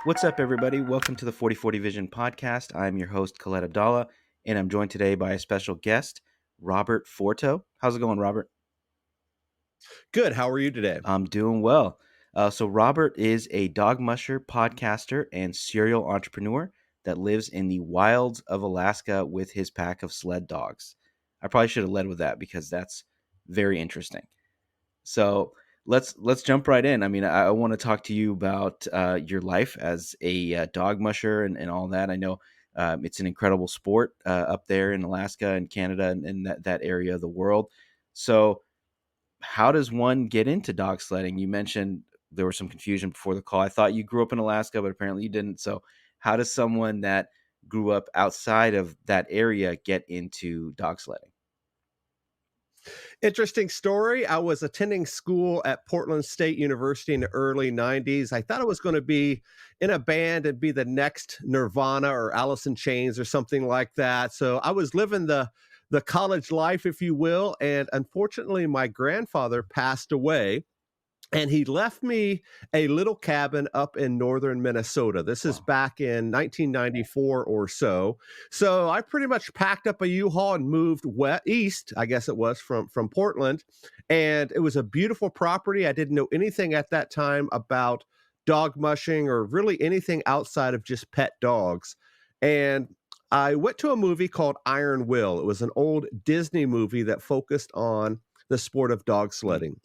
What's up, everybody? Welcome to the 4040 Vision podcast. I'm your host, Khaled Abdallah, and I'm joined today by a special guest, Robert Forto. How's it going, Robert? Good. How are you today? I'm doing well. So, Robert is a dog musher, podcaster, and serial entrepreneur that lives in the wilds of Alaska with his pack of sled dogs. I probably should have led with that because that's very interesting. So let's jump right in. I mean, I want to talk to you about your life as a dog musher and all that. I know it's an incredible sport up there in Alaska and Canada and that area of the world. So how does one get into dog sledding? You mentioned there was some confusion before the call. I thought you grew up in Alaska, but apparently you didn't. So how does someone that grew up outside of that area get into dog sledding? Interesting story. I was attending school at Portland State University in the early 90s. I thought I was going to be in a band and be the next Nirvana or Alice in Chains or something like that. So I was living the college life, if you will. And unfortunately, my grandfather passed away. And he left me a little cabin up in northern Minnesota. This is Wow. back in 1994 or so. So I pretty much packed up a U-Haul and moved east, I guess it was, from Portland. And it was a beautiful property. I didn't know anything at that time about dog mushing or really anything outside of just pet dogs. And I went to a movie called Iron Will. It was an old Disney movie that focused on the sport of dog Mm. sledding,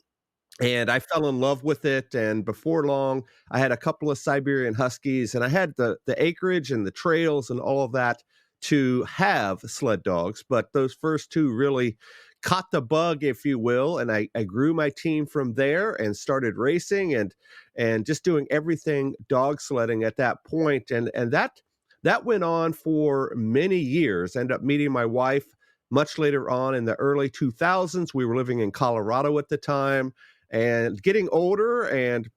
and I fell in love with it. And before long, I had a couple of Siberian Huskies, and I had the acreage and the trails and all of that to have sled dogs. But those first two really caught the bug, if you will, and I grew my team from there and started racing and just doing everything dog sledding at that point. And that went on for many years. Ended up meeting my wife much later on in the early 2000s. We were living in Colorado at the time and getting older and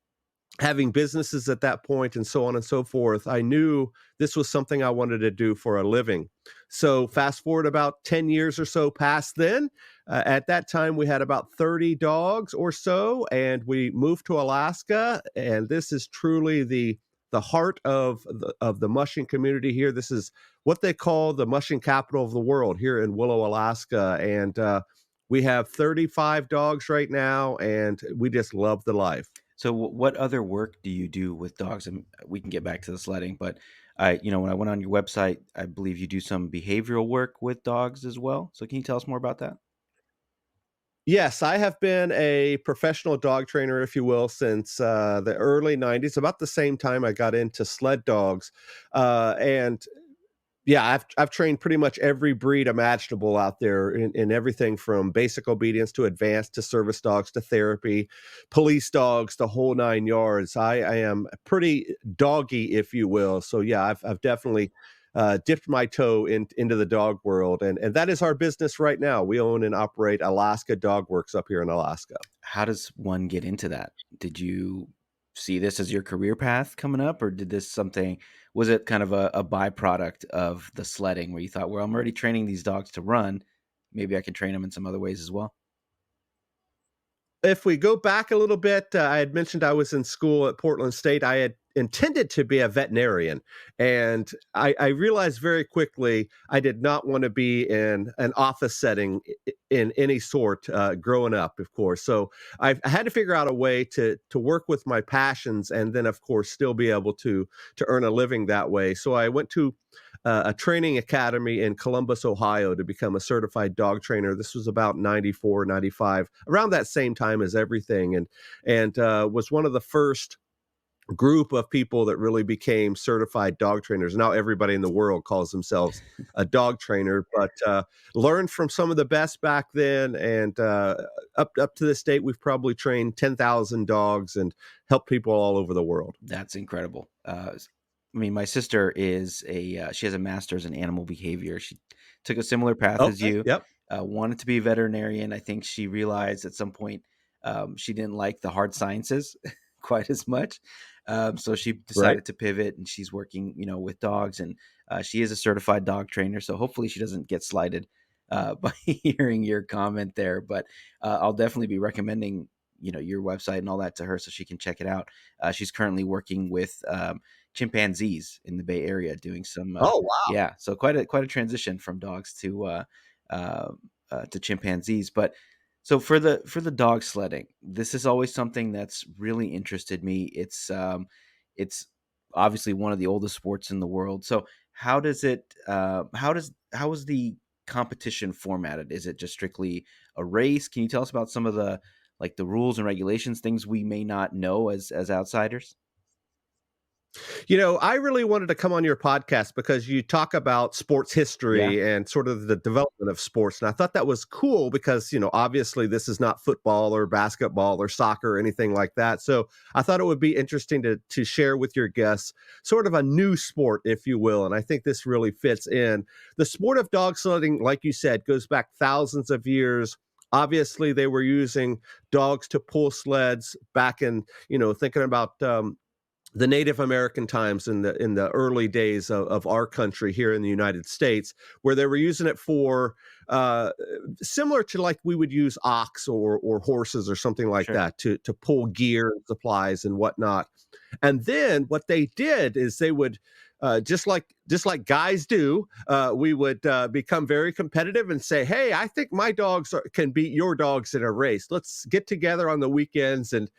having businesses at that point and so on and so forth. I knew this was something I wanted to do for a living. So fast forward about 10 years or so past then. At that time, we had about 30 dogs or so, and we moved to Alaska. And this is truly the heart of the mushing community here. This is what they call the mushing capital of the world here in Willow, Alaska. And we have 35 dogs right now, and we just love the life. So, what other work do you do with dogs? And we can get back to the sledding, but when I went on your website, I believe you do some behavioral work with dogs as well. So, can you tell us more about that? Yes, I have been a professional dog trainer, if you will, since the early 90s, about the same time I got into sled dogs. And yeah, I've trained pretty much every breed imaginable out there in everything from basic obedience to advanced to service dogs to therapy, police dogs, the whole nine yards. I am pretty doggy, if you will. So yeah, I've definitely dipped my toe into the dog world, and that is our business right now. We own and operate Alaska Dog Works up here in Alaska. How does one get into that? Did you see this as your career path coming up, or did this something? Was it kind of a byproduct of the sledding where you thought, well, I'm already training these dogs to run, maybe I can train them in some other ways as well? If we go back a little bit, I had mentioned I was in school at Portland State. I had intended to be a veterinarian, and I realized very quickly I did not want to be in an office setting in any sort growing up, of course. So I had to figure out a way to work with my passions, and then, of course, still be able to earn a living that way. So I went to a training academy in Columbus, Ohio to become a certified dog trainer. This was about 94, 95, around that same time as everything. And was one of the first group of people that really became certified dog trainers. Now everybody in the world calls themselves a dog trainer, but learned from some of the best back then. And up to this date, we've probably trained 10,000 dogs and helped people all over the world. That's incredible. I mean, my sister is she has a master's in animal behavior. She took a similar path as Okay. you, Yep. wanted to be a veterinarian. I think she realized at some point she didn't like the hard sciences quite as much. So she Right. decided to pivot and she's working, with dogs and she is a certified dog trainer. So hopefully she doesn't get slighted by hearing your comment there. But I'll definitely be recommending your website and all that to her so she can check it out. She's currently working with chimpanzees in the Bay Area, doing some Oh, wow. yeah. So quite a transition from dogs uh, to chimpanzees. But so for the dog sledding, this is always something that's really interested me. It's obviously one of the oldest sports in the world. So how is the competition formatted? Is it just strictly a race? Can you tell us about some of the rules and regulations, things we may not know as outsiders? I really wanted to come on your podcast because you talk about sports Yeah, history and sort of the development of sports. And I thought that was cool because, obviously this is not football or basketball or soccer or anything like that. So I thought it would be interesting to share with your guests sort of a new sport, if you will. And I think this really fits in. The sport of dog sledding, like you said, goes back thousands of years. Obviously, they were using dogs to pull sleds back in, thinking about the Native American times in the early days of our country here in the United States, where they were using it for uh, similar to like we would use ox or horses or something like sure. that to pull gear and supplies and whatnot. And then what they did is they would just like guys do, we would become very competitive and say, "Hey, I think my dogs can beat your dogs in a race. Let's get together on the weekends and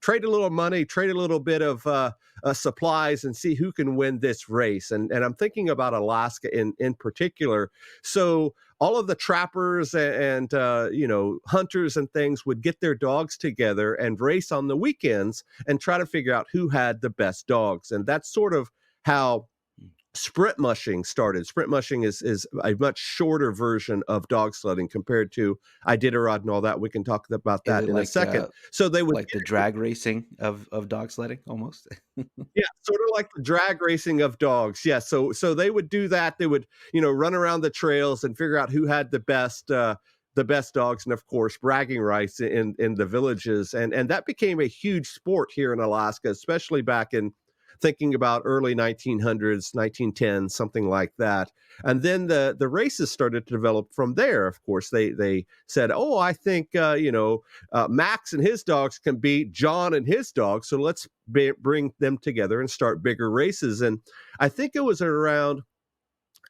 trade a little money, trade a little bit of supplies, and see who can win this race." And I'm thinking about Alaska in particular. So all of the trappers and hunters and things would get their dogs together and race on the weekends and try to figure out who had the best dogs. And that's sort of how sprint mushing started. Sprint mushing is a much shorter version of dog sledding compared to Iditarod and all that. We can talk about Is that it in a second. So they would like the drag racing of dog sledding almost? Yeah, sort of like the drag racing of dogs. Yeah, so they would do that. They would, run around the trails and figure out who had the best dogs, and of course, bragging rights in the villages, and that became a huge sport here in Alaska, especially back in thinking about early 1900s, 1910, something like that. And then the races started to develop from there. Of course, they said, "Oh, I think Max and his dogs can beat John and his dogs, so let's bring them together and start bigger races." And I think it was around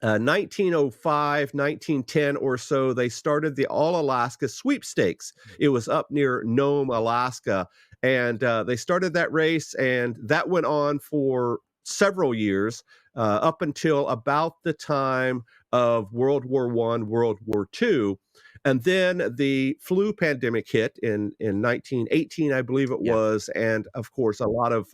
1905, 1910 or so, they started the All Alaska Sweepstakes. It was up near Nome, Alaska. And they started that race, and that went on for several years up until about the time of World War One, World War Two. And then the flu pandemic hit in 1918, I believe it Yeah. was. And of course, a lot of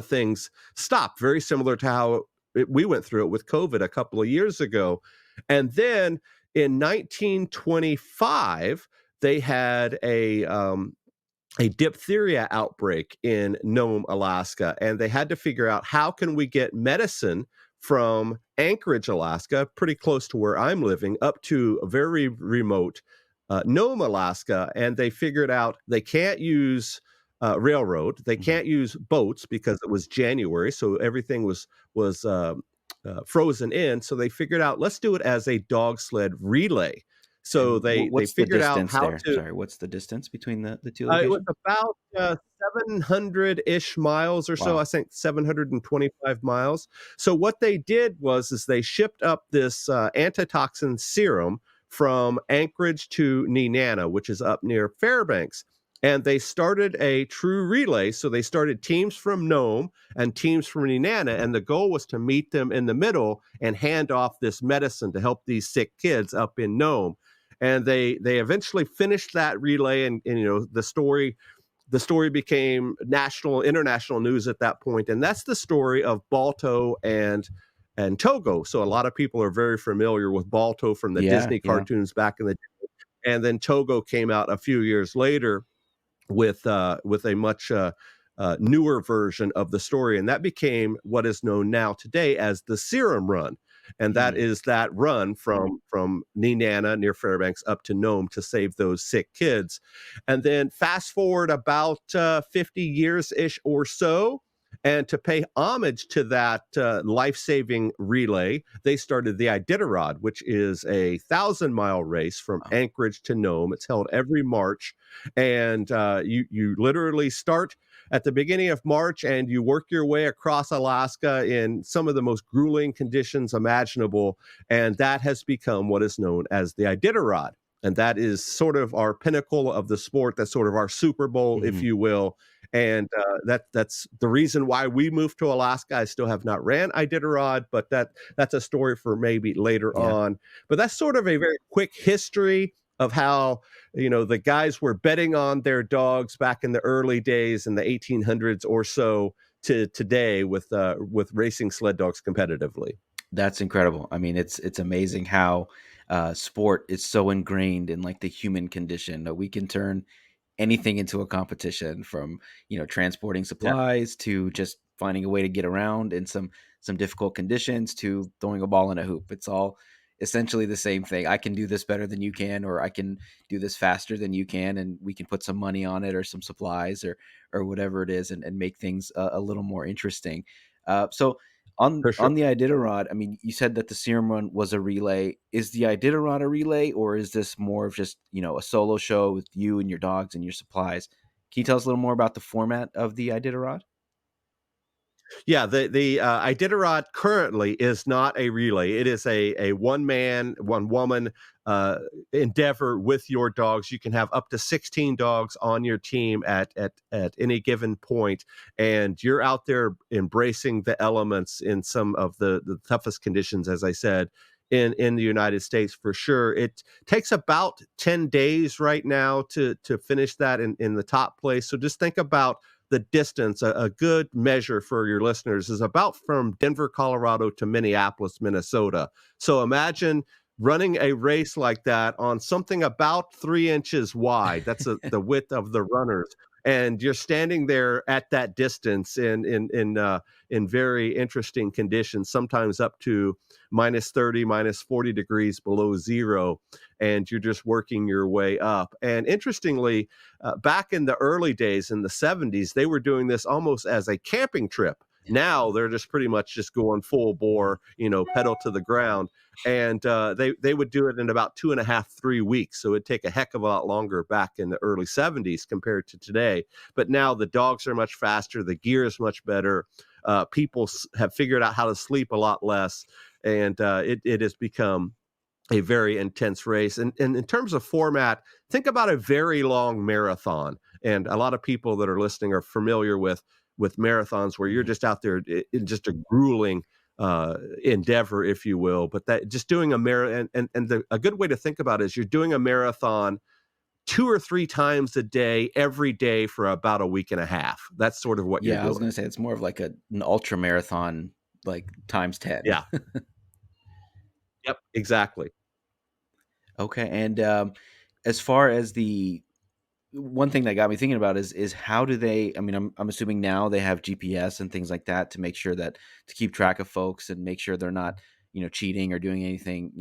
things stopped, very similar to how we went through it with COVID a couple of years ago. And then in 1925, they had a diphtheria outbreak in Nome, Alaska, and they had to figure out how can we get medicine from Anchorage, Alaska, pretty close to where I'm living, up to a very remote Nome, Alaska. And they figured out they can't use railroad, they Mhm. can't use boats because it was January, so everything was frozen in. So they figured out let's do it as a dog sled relay. So And they what's the figured out distance how there? to Sorry, what's the distance between the two it was locations? about 700-ish miles or so, I Wow. think 725 miles. So what they did was is they shipped up this antitoxin serum from Anchorage to Nenana, which is up near Fairbanks. And they started a true relay. So they started teams from Nome and teams from Nenana. And the goal was to meet them in the middle and hand off this medicine to help these sick kids up in Nome. And they eventually finished that relay, and the story became national, international news at that point, and that's the story of Balto and Togo. So a lot of people are very familiar with Balto from the Yeah, Disney yeah. cartoons back in the day, and then Togo came out a few years later with a much newer version of the story, and that became what is known now today as the Serum Run, and that Mm. is that run from Nenana near Fairbanks up to Nome to save those sick kids. And then fast forward about 50 years ish or so, And to pay homage to that life-saving relay, they started the Iditarod, which is a 1,000-mile race from Wow. Anchorage to Nome. It's held every March, and you literally start at the beginning of March and you work your way across Alaska in some of the most grueling conditions imaginable, and that has become what is known as the Iditarod. And that is sort of our pinnacle of the sport. That's sort of our Super Bowl, if Mhm. you will. And that's the reason why we moved to Alaska. I still have not ran Iditarod, but that's a story for maybe later Yeah. on. But that's sort of a very quick history of how the guys were betting on their dogs back in the early days in the 1800s or so to today with racing sled dogs competitively. That's incredible. I mean, it's amazing how sport is so ingrained in like the human condition that we can turn anything into a competition, from transporting Yeah, supplies to just finding a way to get around in some difficult conditions to throwing a ball in a hoop. It's all essentially the same thing. I can do this better than you can, or I can do this faster than you can, and we can put some money on it or some supplies or whatever it is, and make things a little more interesting. So on for sure. on the Iditarod, I mean, you said that the Serum Run was a relay. Is the Iditarod a relay, or is this more of just a solo show with you and your dogs and your supplies? Can you tell us a little more about the format of the Iditarod? Yeah, the Iditarod currently is not a relay. It is a one man, one woman uh, endeavor with your dogs. You can have up to 16 dogs on your team at any given point, and you're out there embracing the elements in some of the toughest conditions, as I said. In the United States, for sure, it takes about 10 days right now to finish that in the top place. So just think about the distance. A good measure for your listeners is about from Denver, Colorado to Minneapolis, Minnesota. So imagine running a race like that on something about 3 inches wide. That's the width of the runners. And you're standing there at that distance in very interesting conditions, sometimes up to minus 30, minus 40 degrees below zero, and you're just working your way up. And interestingly, back in the early days in the 70s, they were doing this almost as a camping trip. Now they're just pretty much just going full bore, pedal to the ground. And they would do it in about 2.5, 3 weeks. So it'd take a heck of a lot longer back in the early 70s compared to today. But now the dogs are much faster, the gear is much better. People have figured out how to sleep a lot less, and it has become a very intense race. And in terms of format, think about a very long marathon. And a lot of people that are listening are familiar with marathons where you're Mhm. just out there in just a grueling endeavor, if you will. But that just doing a marathon, and a good way to think about it is you're doing a marathon 2 or 3 times a day, every day for about a week and a half. That's sort of what you're Yeah, I was doing. gonna say it's more of like an ultra marathon, like times 10. Yeah. Yep. Exactly. Okay, and as far as the one thing that got me thinking about is how do they? I mean, I'm assuming now they have GPS and things like that to make sure that to keep track of folks and make sure they're not cheating or doing anything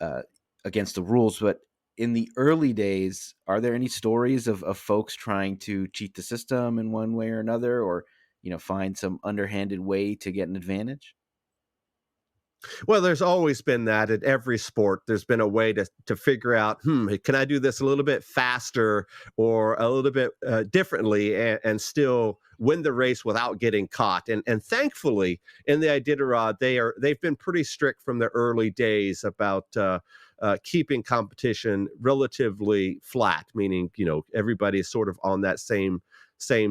uh, against the rules. But in the early days, are there any stories of folks trying to cheat the system in one way or another, or find some underhanded way to get an advantage? Well, there's always been that at every sport. There's been a way to figure out, can I do this a little bit faster or a little bit differently, and still win the race without getting caught? And thankfully, in the Iditarod, they've been pretty strict from the early days about keeping competition relatively flat, meaning everybody is sort of on that same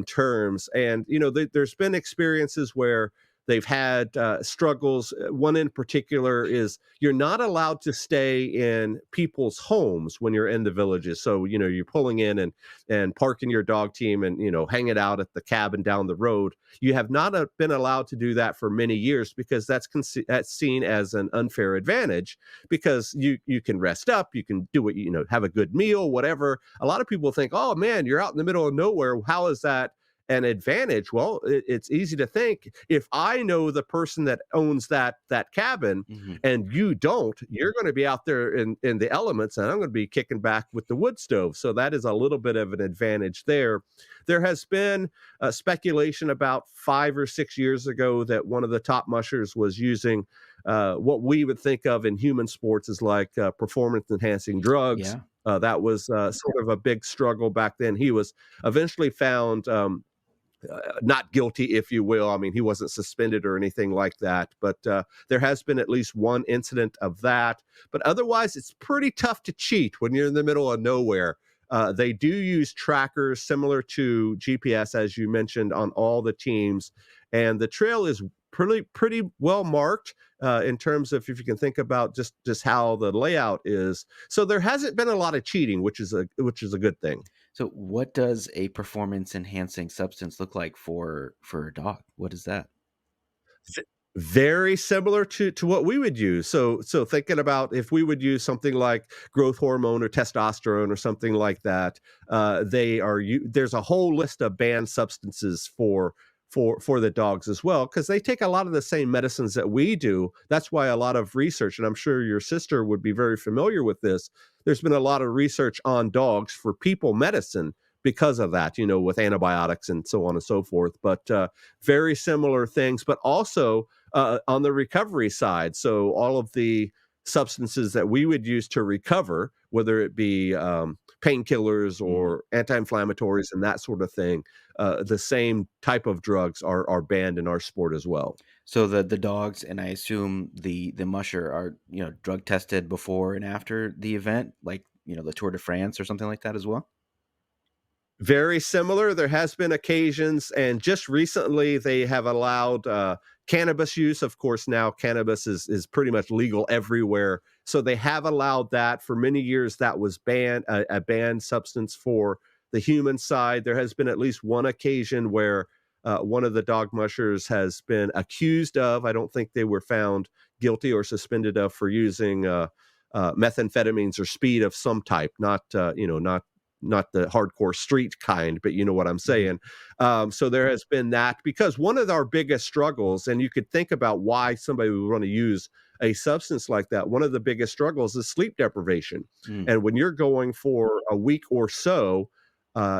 terms. And there's been experiences where they've had struggles. One in particular is you're not allowed to stay in people's homes when you're in the villages. So you're pulling in and parking your dog team and hanging out at the cabin down the road. You have not been allowed to do that for many years because that's seen as an unfair advantage, because you can rest up, you can do what have a good meal, whatever. A lot of people think, oh man, you're out in the middle of nowhere. How is that an advantage? Well, it's easy to think, if I know the person that owns that cabin Hmm. and you don't, you're going to be out there in the elements, and I'm going to be kicking back with the wood stove. So that is a little bit of an advantage there. There has been speculation about 5 or 6 years ago that one of the top mushers was using what we would think of in human sports as like performance enhancing drugs. Yeah. That was sort of a big struggle back then. He was eventually found not guilty, if you will. I mean, he wasn't suspended or anything like that, but there has been at least one incident of that. But otherwise, it's pretty tough to cheat when you're in the middle of nowhere. They do use trackers similar to GPS, as you mentioned, on all the teams, and the trail is pretty well marked in terms of, if you can think about just how the layout is. So there hasn't been a lot of cheating, which is a good thing. So, what does a performance enhancing substance look like for a dog? What is that? Very similar to what we would use. So thinking about if we would use something like growth hormone or testosterone or something like that, there's a whole list of banned substances for the dogs as well, because they take a lot of the same medicines that we do. That's why a lot of research, and I'm sure your sister would be very familiar with this, there's been a lot of research on dogs for people medicine because of that, with antibiotics and so on and so forth. But very similar things, but also on the recovery side. So all of the substances that we would use to recover, whether it be painkillers Hmm. or anti-inflammatories and that sort of thing, the same type of drugs are banned in our sport as well. So the dogs, and I assume the musher are drug tested before and after the event, like the Tour de France or something like that as well. Very similar. There has been occasions, and just recently they have allowed cannabis use. Of course, now cannabis is pretty much legal everywhere, so they have allowed that. For many years, that was banned, a banned substance for the human side. There has been at least one occasion where one of the dog mushers has been accused of. I don't think they were found guilty or suspended of, for using methamphetamines or speed of some type, not the hardcore street kind, but you know what I'm Hmm. saying. So there has been that, because one of our biggest struggles, and you could think about why somebody would want to use a substance like that. One of the biggest struggles is sleep deprivation. Mm. And when you're going for a week or so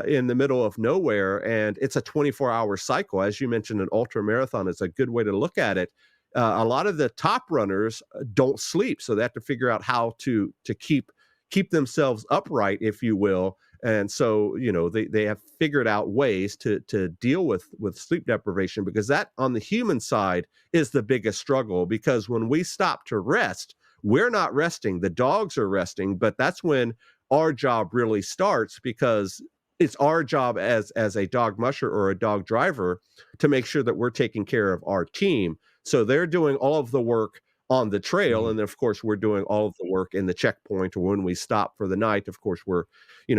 in the middle of nowhere, and it's a 24-hour cycle, as you mentioned, an ultra marathon is a good way to look at it. A lot of the top runners don't sleep, so they have to figure out how to keep themselves upright, if you will. And so they have figured out ways to deal with sleep deprivation, because that, on the human side, is the biggest struggle. Because when we stop to rest, we're not resting, the dogs are resting, but that's when our job really starts, because it's our job as a dog musher or a dog driver to make sure that we're taking care of our team. So they're doing all of the work on the trail, Hmm. and then of course we're doing all of the work in the checkpoint, or when we stop for the night. Of course, we're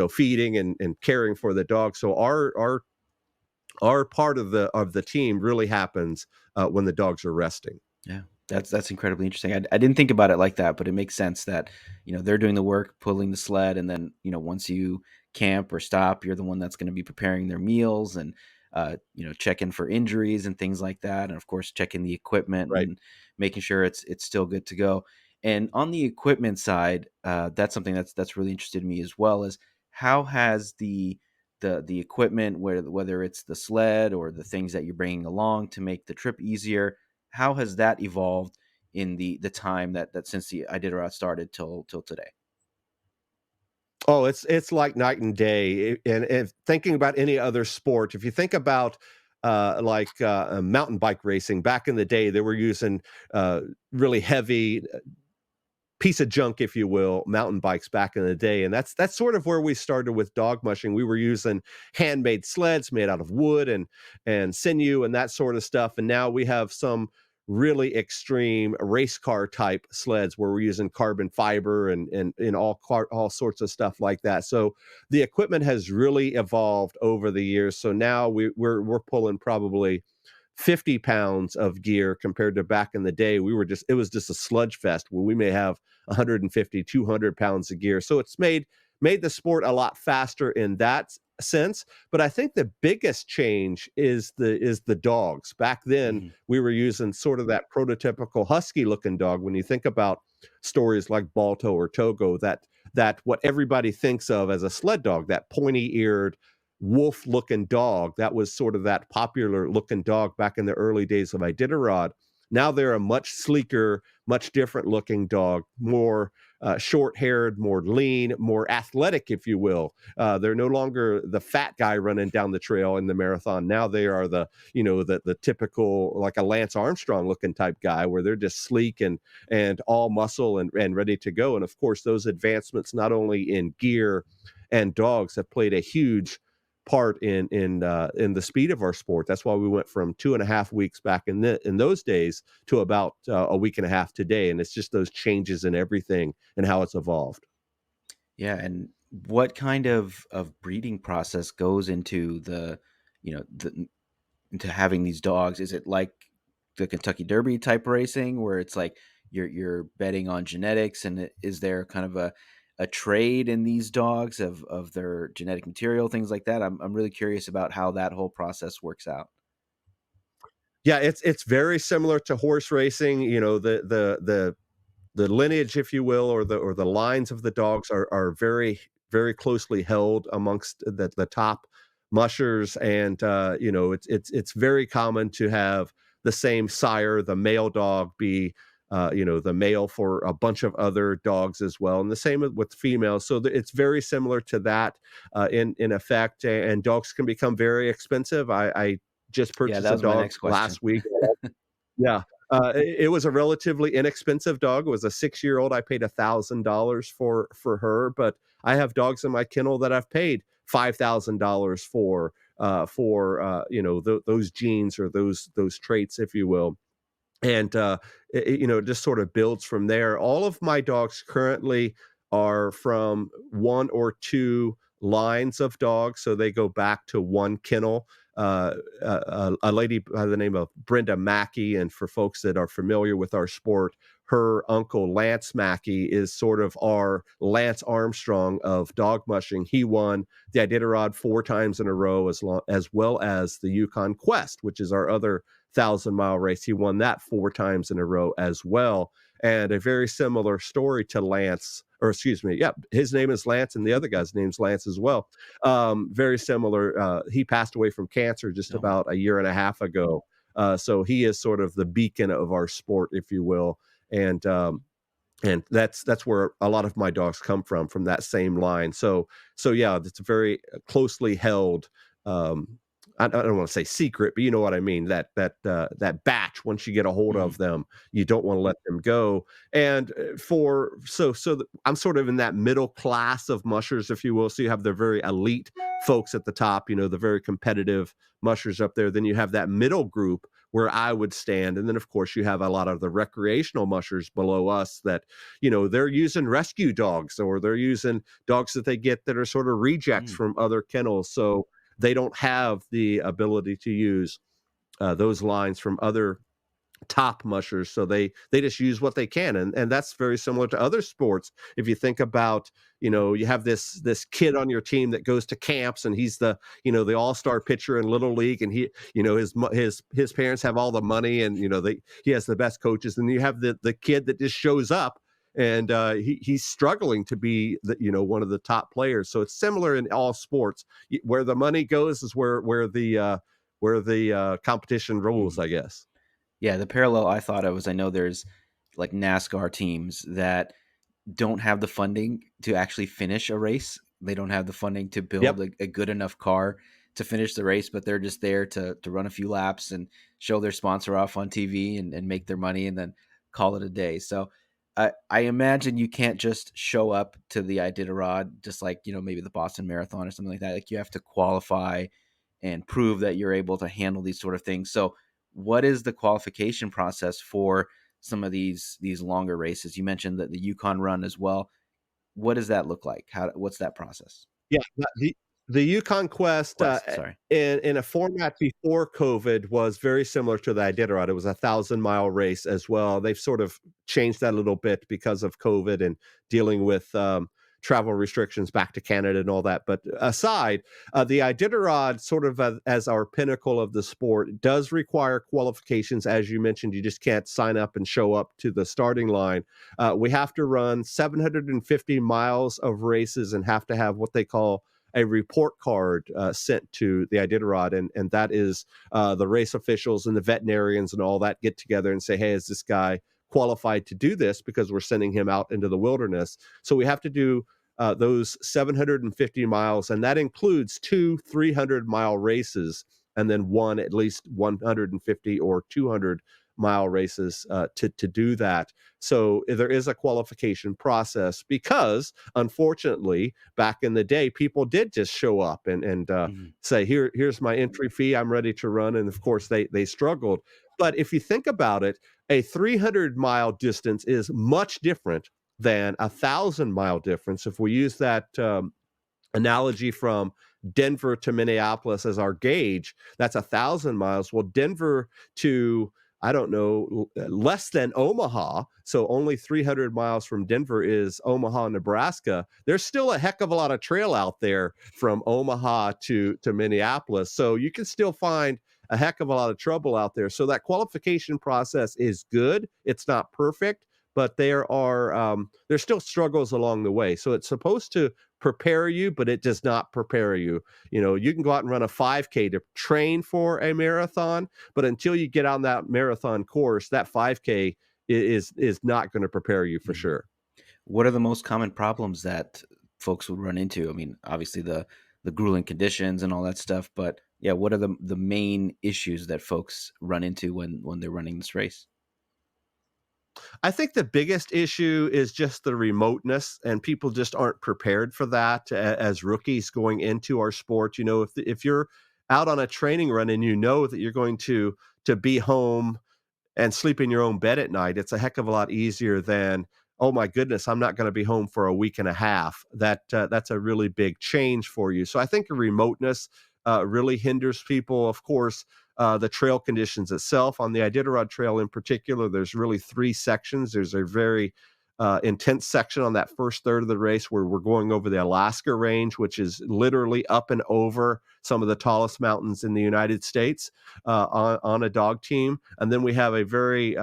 feeding and caring for the dog. So our part of the team really happens when the dogs are resting. Yeah, that's incredibly interesting. I didn't think about it like that, but it makes sense that they're doing the work, pulling the sled, and then once you camp or stop, you're the one that's going to be preparing their meals and checking for injuries and things like that, and of course checking the equipment Right. and making sure it's still good to go. And on the equipment side, that's something that's really interested me as well. Is how has the equipment, whether it's the sled or the things that you're bringing along to make the trip easier, how has that evolved in the time that since the Iditarod started till today? Oh, it's like night and day. And if thinking about any other sport, if you think about mountain bike racing back in the day, they were using uh, really heavy piece of junk, if you will, mountain bikes back in the day. And that's sort of where we started with dog mushing. We were using handmade sleds made out of wood and sinew and that sort of stuff. And now we have some really extreme race car type sleds where we're using carbon fiber and all sorts of stuff like that. So the equipment has really evolved over the years. So now we're pulling probably 50 pounds of gear, compared to back in the day. It was just a sludge fest where we may have 150, 200 pounds of gear. So it's made the sport a lot faster in that since. But I think the biggest change is the dogs. Back then, Mhm. we were using sort of that prototypical husky looking dog. When you think about stories like Balto or Togo, that what everybody thinks of as a sled dog, that pointy eared wolf looking dog, that was sort of that popular looking dog back in the early days of Iditarod. Now they're a much sleeker, much different looking dog, more short haired, more lean, more athletic, if you will. They're no longer the fat guy running down the trail in the marathon. Now they are the typical, like a Lance Armstrong looking type guy, where they're just sleek and all muscle and ready to go. And of course, those advancements, not only in gear and dogs, have played a huge part in the speed of our sport. That's why we went from 2.5 weeks back in those days to about a week and a half today. And it's just those changes in everything and how it's evolved. Yeah, and what kind of breeding process goes into into having these dogs? Is it like the Kentucky Derby type racing where it's like you're betting on genetics, and is there kind of a trade in these dogs of their genetic material, things like that? I'm really curious about how that whole process works out. Yeah, it's very similar to horse racing. The lineage, if you will, or the lines of the dogs are very very closely held amongst the top mushers, and it's very common to have the same sire, the male dog, be the male for a bunch of other dogs as well, and the same with females. So it's very similar to that in effect, and dogs can become very expensive. I just Yeah, purchased that a was my dog next question. last week. Yeah. It was a relatively inexpensive dog. It was a 6-year-old. I paid $1,000 for her, but I have dogs in my kennel that I've paid $5,000 for those genes or those traits, if you will. And it just sort of builds from there. All of my dogs currently are from one or two lines of dogs, so they go back to one kennel. A lady by the name of Brenda Mackey, and for folks that are familiar with our sport, her uncle Lance Mackey is sort of our Lance Armstrong of dog mushing. He won the Iditarod 4 times in a row, as well as the Yukon Quest, which is our other 1,000-mile race. He won that 4 times in a row as well. And a very similar story to Lance, or excuse me, yeah, his name is Lance, and the other guy's name's Lance as well. Very similar. He passed away from cancer just Oh, about a year and a half ago. So he is sort of the beacon of our sport, if you will. And that's where a lot of my dogs come from that same line. So yeah, it's very closely held. Um, I don't want to say secret, but you know what I mean. That batch, once you get a hold mhm, of them, you don't want to let them go. And I'm sort of in that middle class of mushers, if you will. So you have the very elite folks at the top, the very competitive mushers up there. Then you have that middle group where I would stand, and then of course you have a lot of the recreational mushers below us that they're using rescue dogs, or they're using dogs that they get that are sort of rejects mm. from other kennels. So they don't have the ability to use those lines from other top mushers, so they just use what they can, and that's very similar to other sports. If you think about, you have this kid on your team that goes to camps, and he's the all-star pitcher in little league, and his parents have all the money, and he has the best coaches, and you have the kid that just shows up, and he's struggling to be one of the top players. So it's similar in all sports. Where the money goes is where the competition rules, Mhm. I guess. Yeah, the parallel I thought of was I know there's like NASCAR teams that don't have the funding to actually finish a race. They don't have the funding to build Yep. a good enough car to finish the race, but they're just there to run a few laps and show their sponsor off on TV and make their money and then call it a day. So I imagine you can't just show up to the Iditarod just like, maybe the Boston Marathon or something like that. Like you have to qualify and prove that you're able to handle these sort of things. So what is the qualification process for some of these longer races? You mentioned that the Yukon run as well. What does that look like? What's that process? Yeah, the Yukon Quest, Quest, sorry. in a format before COVID, was very similar to the Iditarod. It was a 1,000-mile race as well. They've sort of changed that a little bit because of COVID and dealing with, travel restrictions back to Canada and all that. But aside, the Iditarod, sort of as our pinnacle of the sport, does require qualifications. As you mentioned, you just can't sign up and show up to the starting line. We have to run 750 miles of races and have to have what they call a report card sent to the Iditarod, and that is the race officials and the veterinarians and all that get together and say, hey, is this guy qualified to do this, because we're sending him out into the wilderness. So we have to do those 750 miles, and that includes two 300-mile races and then one at least 150 or 200-mile races to do that. So there is a qualification process because, unfortunately, back in the day, people did just show up and Mhm. say, here's my entry fee, I'm ready to run. And of course, they struggled. But if you think about it, a 300-mile distance is much different than 1,000-mile difference. If we use that analogy from Denver to Minneapolis as our gauge, that's 1,000 miles. Well, Denver to, I don't know, less than Omaha, so only 300 miles from Denver is Omaha, Nebraska. There's still a heck of a lot of trail out there from Omaha to Minneapolis. So you can still find a heck of a lot of trouble out there. So that qualification process is good. It's not perfect, but there's still struggles along the way. So it's supposed to prepare you, but it does not prepare you. You know, you can go out and run a 5K to train for a marathon, but until you get on that marathon course, that 5K is not going to prepare you for Mhm. sure. What are the most common problems that folks would run into? I mean, obviously the grueling conditions and all that stuff, but yeah, what are the main issues that folks run into when they're running this race? I think the biggest issue is just the remoteness, and people just aren't prepared for that as rookies going into our sport. You know, if you're out on a training run and you know that you're going to be home and sleep in your own bed at night, it's a heck of a lot easier than, oh my goodness, I'm not going to be home for a week and a half. That's a really big change for you. So I think the remoteness really hinders people. Of course, the trail conditions itself on the Iditarod Trail in particular, there's really three sections. There's a very intense section on that first third of the race where we're going over the Alaska range, which is literally up and over some of the tallest mountains in the United States on a dog team. And then we have a very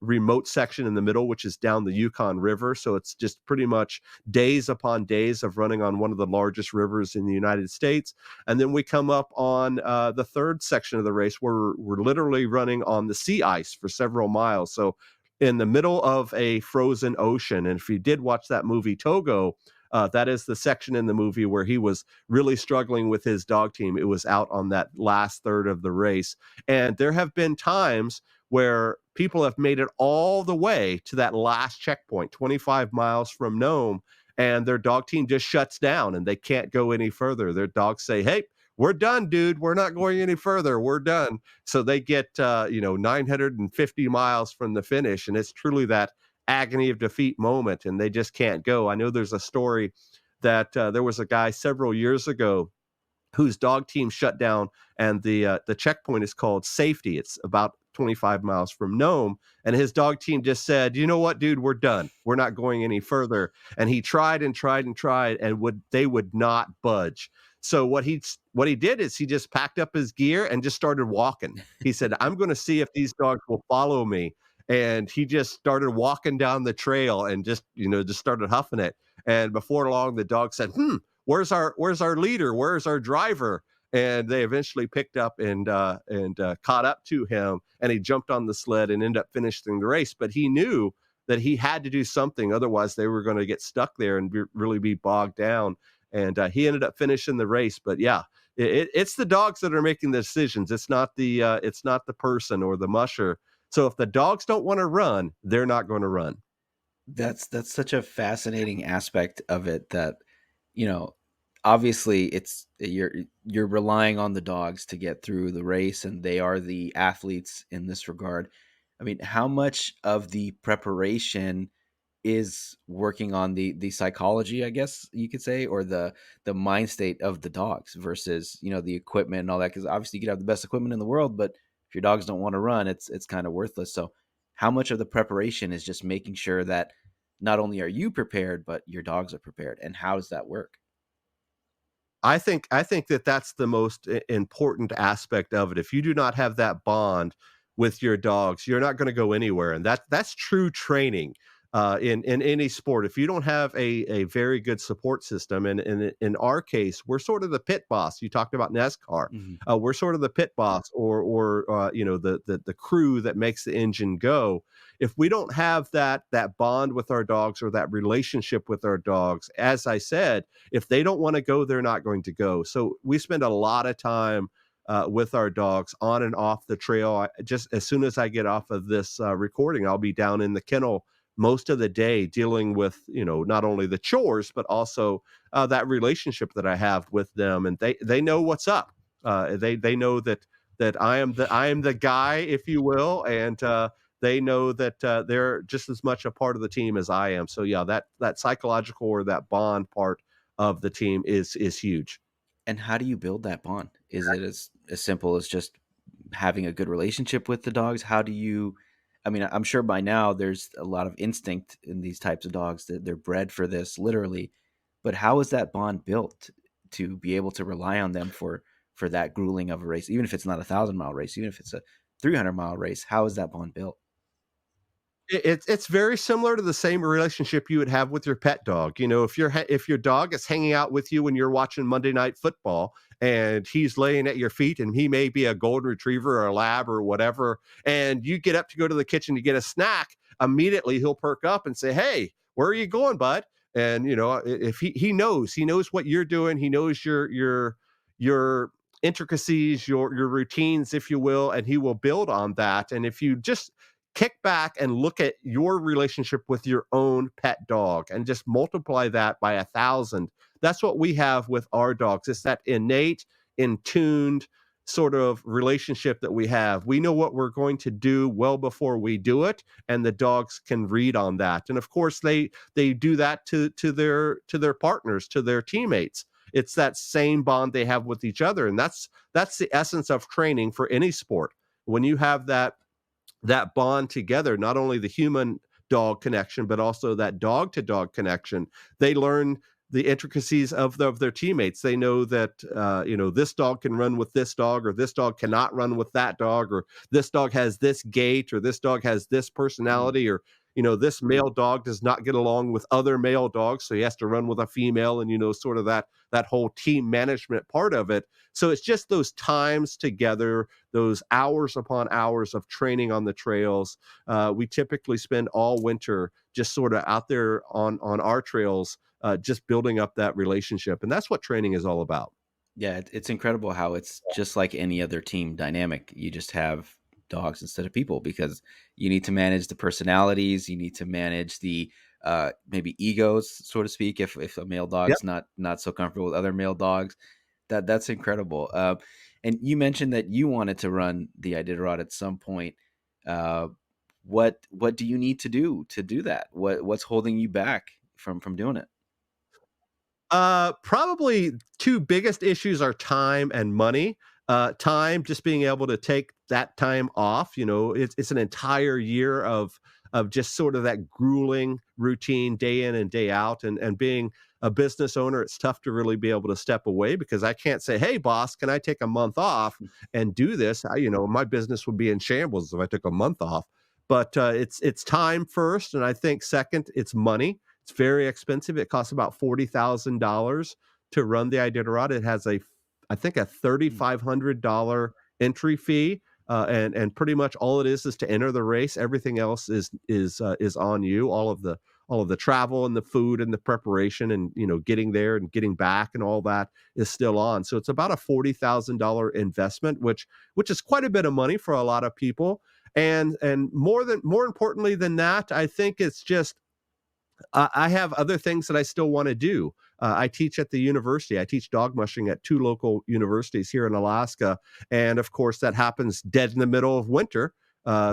remote section in the middle, which is down the Yukon River. So it's just pretty much days upon days of running on one of the largest rivers in the United States. And then we come up on the third section of the race where we're literally running on the sea ice for several miles. So in the middle of a frozen ocean. And if you did watch that movie Togo, that is the section in the movie where he was really struggling with his dog team. It was out on that last third of the race. And there have been times where people have made it all the way to that last checkpoint, 25 miles from Nome, and their dog team just shuts down and they can't go any further. Their dogs say, hey, we're done, dude. We're not going any further. We're done. So they get, 950 miles from the finish. And it's truly that agony of defeat moment, and they just can't go. I know there's a story that there was a guy several years ago whose dog team shut down, and the checkpoint is called Safety. It's about 25 miles from Nome, and his dog team just said, "You know what, dude, we're done. We're not going any further." And he tried and tried and tried, and they would not budge. So what he did is he just packed up his gear and just started walking. He said, "I'm going to see if these dogs will follow me." And he just started walking down the trail and just started huffing it. And before long, the dog said, where's our leader? Where's our driver? And they eventually picked up and caught up to him, and he jumped on the sled and ended up finishing the race. But he knew that he had to do something, otherwise they were going to get stuck there and really be bogged down. And he ended up finishing the race. But yeah, it's the dogs that are making the decisions. It's not the person or the musher. So if the dogs don't want to run, they're not going to run. That's such a fascinating aspect of it that, you know, obviously you're relying on the dogs to get through the race and they are the athletes in this regard. I mean, how much of the preparation is working on the psychology, I guess you could say, or the mind state of the dogs versus, the equipment and all that? Because obviously you could have the best equipment in the world, but if your dogs don't want to run, it's kind of worthless. So how much of the preparation is just making sure that not only are you prepared, but your dogs are prepared. And how does that work? I think that that's the most important aspect of it. If you do not have that bond with your dogs, you're not going to go anywhere, and that's true training in any sport. If you don't have a very good support system, and in our case, we're sort of the pit boss. You talked about NASCAR. Hmm. We're sort of the pit boss, or the crew that makes the engine go. If we don't have that bond with our dogs or that relationship with our dogs, as I said, if they don't want to go, they're not going to go. So we spend a lot of time with our dogs on and off the trail. Just as soon as I get off of this recording, I'll be down in the kennel most of the day dealing with not only the chores but also that relationship that I have with them, and they know what's up. They know that I am the guy, if you will, and they know that they're just as much a part of the team as I am. So yeah, that psychological or that bond part of the team is huge. And how do you build that bond? Is it as simple as just having a good relationship with the dogs? How do you, I mean, I'm sure by now there's a lot of instinct in these types of dogs that they're bred for this, literally. But how is that bond built to be able to rely on them for that grueling of a race, even if it's not 1,000 mile race, even if it's a 300 mile race? How is that bond built? It's very similar to the same relationship you would have with your pet dog. If your dog is hanging out with you when you're watching Monday Night Football, and he's laying at your feet, and he may be a golden retriever or a lab or whatever, and you get up to go to the kitchen to get a snack, immediately he'll perk up and say, "Hey, where are you going, bud?" And if he knows what you're doing, he knows your intricacies, your routines, if you will, and he will build on that. And if you just kick back and look at your relationship with your own pet dog and just multiply that by 1,000. That's what we have with our dogs. It's that innate, in tuned sort of relationship that we have. We know what we're going to do well before we do it, and the dogs can read on that. And of course, they do that to their partners, to their teammates. It's that same bond they have with each other, and that's the essence of training for any sport. When you have that bond together, not only the human dog connection, but also that dog to dog connection. They learn the intricacies of their teammates. They know that this dog can run with this dog, or this dog cannot run with that dog, or this dog has this gait, or this dog has this Mm. personality, or this male dog does not get along with other male dogs, so he has to run with a female, and sort of that whole team management part of it. So it's just those times together, those hours upon hours of training on the trails. We typically spend all winter just sort of out there on our trails, just building up that relationship, and that's what training is all about. Yeah, it's incredible how it's just like any other team dynamic. You just have dogs instead of people because you need to manage the personalities, you need to manage the maybe egos, so to speak. If a male Yep. dog's not so comfortable with other male dogs, that's incredible. And you mentioned that you wanted to run the Iditarod at some point. Uh, what do you need to do that? What's holding you back from doing it? Probably two biggest issues are time and money. Time, just being able to take that time off. It's an entire year of just sort of that grueling routine, day in and day out, and being a business owner, it's tough to really be able to step away, because I can't say, "Hey, boss, can I take a month off and do this?" My business would be in shambles if I took a month off. But it's time first, and I think second, it's money. It's very expensive. It costs about $40,000 to run the Iditarod. It has I think, a $3,500 entry fee, and pretty much all it is to enter the race. Everything else is on you. All of the travel and the food and the preparation, and getting there and getting back and all that is still on. So it's about a $40,000 investment, which is quite a bit of money for a lot of people. And more importantly than that, I think it's just I have other things that I still want to do. I teach at the university. I teach dog mushing at two local universities here in Alaska, and of course that happens dead in the middle of winter,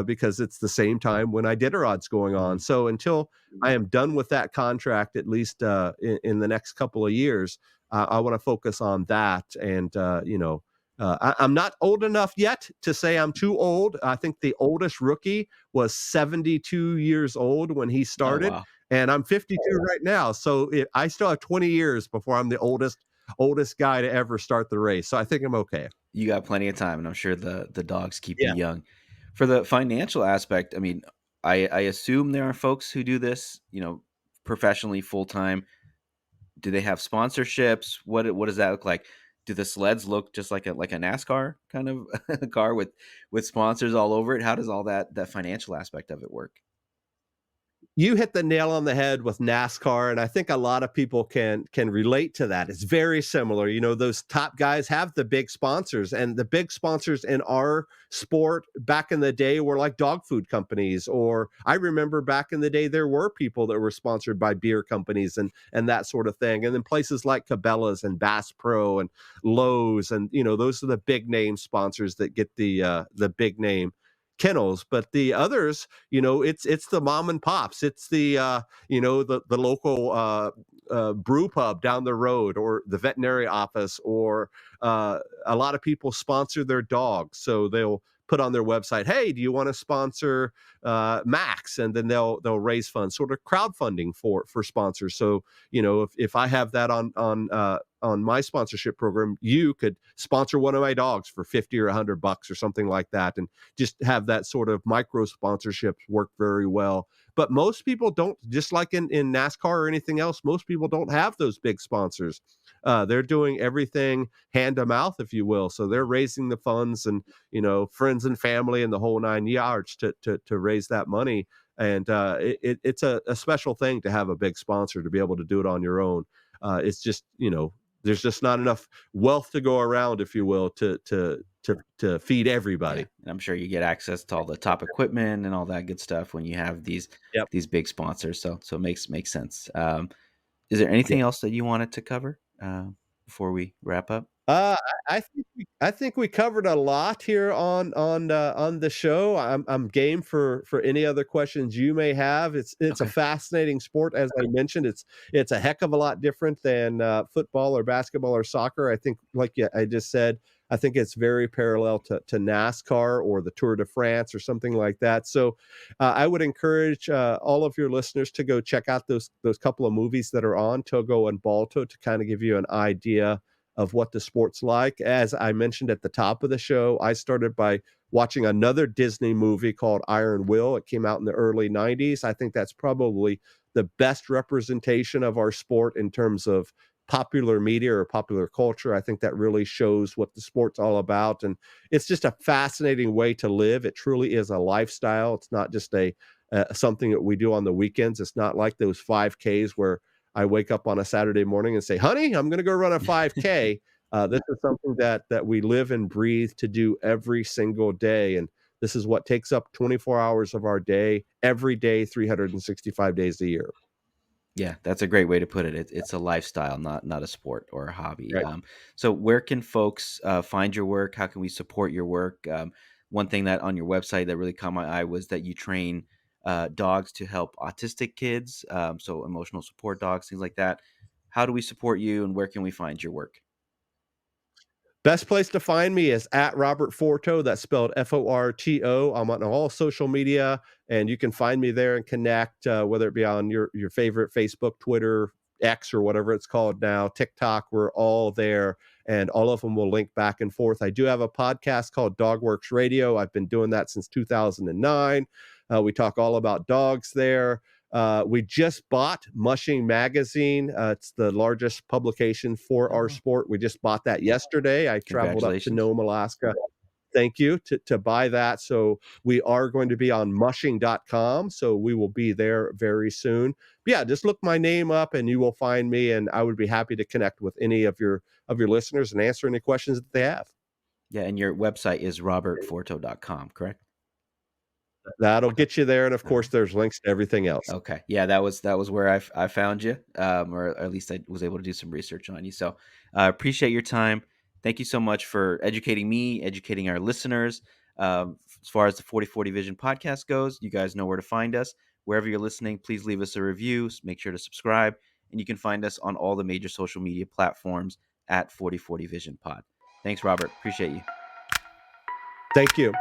because it's the same time when Iditarod's going on. Mhm. So until I am done with that contract, at least in the next couple of years, I want to focus on that. And I'm not old enough yet to say I'm too old. I think the oldest rookie was 72 years old when he Oh started, wow. and I'm 52 right now, so I still have 20 years before I'm the oldest guy to ever start the race. So I think I'm okay. You got plenty of time, and I'm sure the dogs keep you Yeah. young. For the financial aspect, I mean, I assume there are folks who do this, professionally, full time. Do they have sponsorships? What does that look like? Do the sleds look just like a NASCAR kind of car with sponsors all over it? How does all that financial aspect of it work? You hit the nail on the head with NASCAR, and I think a lot of people can relate to that. It's very similar. Those top guys have the big sponsors, and the big sponsors in our sport back in the day were like dog food companies, or I remember back in the day there were people that were sponsored by beer companies and that sort of thing. And then places like Cabela's and Bass Pro and Lowe's, and those are the big name sponsors that get the big name kennels. But the others, it's the mom and pops. It's the local brew pub down the road, or the veterinary office, or a lot of people sponsor their dogs, so they'll put on their website, "Hey, do you want to sponsor Max?" And then they'll raise funds, sort of crowdfunding for sponsors. So if I have that on my sponsorship program, you could sponsor one of my dogs for 50 or $100 or something like that, and just have that sort of micro sponsorships work very well. But most people don't, just like in NASCAR or anything else, most people don't have those big sponsors. They're doing everything hand to mouth, if you will. So they're raising the funds, and friends and family and the whole 9 yards to raise that money. And it's a special thing to have a big sponsor, to be able to do it on your own. It's just, there's just not enough wealth to go around, if you will, to feed Yeah, everybody. and I'm sure you get access to all the top equipment and all that good stuff when you have these Yep. these big sponsors. So it makes sense. Is there Yeah. anything else that you wanted to cover before we wrap up? I think we covered a lot here on the show. I'm game for any other questions you may have. It's a Okay. fascinating sport, as I mentioned. It's a heck of a lot different than football or basketball or soccer. I think, like, yeah, I just said, I think it's very parallel to NASCAR or the Tour de France or something like that. So I would encourage all of your listeners to go check out those couple of movies that are on Togo and Balto, to kind of give you an idea of what the sport's like. As I mentioned at the top of the show, I started by watching another Disney movie called Iron Will. It came out in the early 90s. I think that's probably the best representation of our sport in terms of popular media or popular culture. I think that really shows what the sport's all about. And it's just a fascinating way to live. It truly is a lifestyle. It's not just a something that we do on the weekends. It's not like those 5Ks where I wake up on a Saturday morning and say, "Honey, I'm going to go run a 5K." This is something that we live and breathe to do every single day, and this is what takes up 24 hours of our day, every day, 365 days a year. Yeah, that's a great way to put it. It's a lifestyle, not a sport or a hobby. Right. So, where can folks find your work? How can we support your work? One thing that on your website that really caught my eye was that you train dogs to help autistic kids, so emotional support dogs, things like that. How do we support you, and where can we find your work? Best place to find me is at Robert Forto. That's spelled Forto. I'm on all social media, and you can find me there and connect, whether it be on your favorite Facebook, Twitter, X, or whatever it's called now, TikTok. We're all there, and all of them will link back and forth. I do have a podcast called Dogworks Radio. I've been doing that since 2009. We talk all about dogs there. We just bought Mushing Magazine. It's the largest publication for Oh, our wow. sport. We just bought that yesterday. I traveled up to Congratulations. Nome, Alaska. Thank you to buy that. So we are going to be on mushing.com. So we will be there very soon. But yeah, just look my name up and you will find me. And I would be happy to connect with any of your listeners and answer any questions that they have. Yeah, and your website is robertforto.com, correct? That'll get you there. And of All course, right. there's links to everything else. Okay. Yeah, that was where I found you, or at least I was able to do some research on you. So I appreciate your time. Thank you so much for educating me, educating our listeners. As far as the 4040 Vision podcast goes, you guys know where to find us. Wherever you're listening, please leave us a review. Make sure to subscribe, and you can find us on all the major social media platforms at 4040 Vision Pod. Thanks, Robert. Appreciate you. Thank you.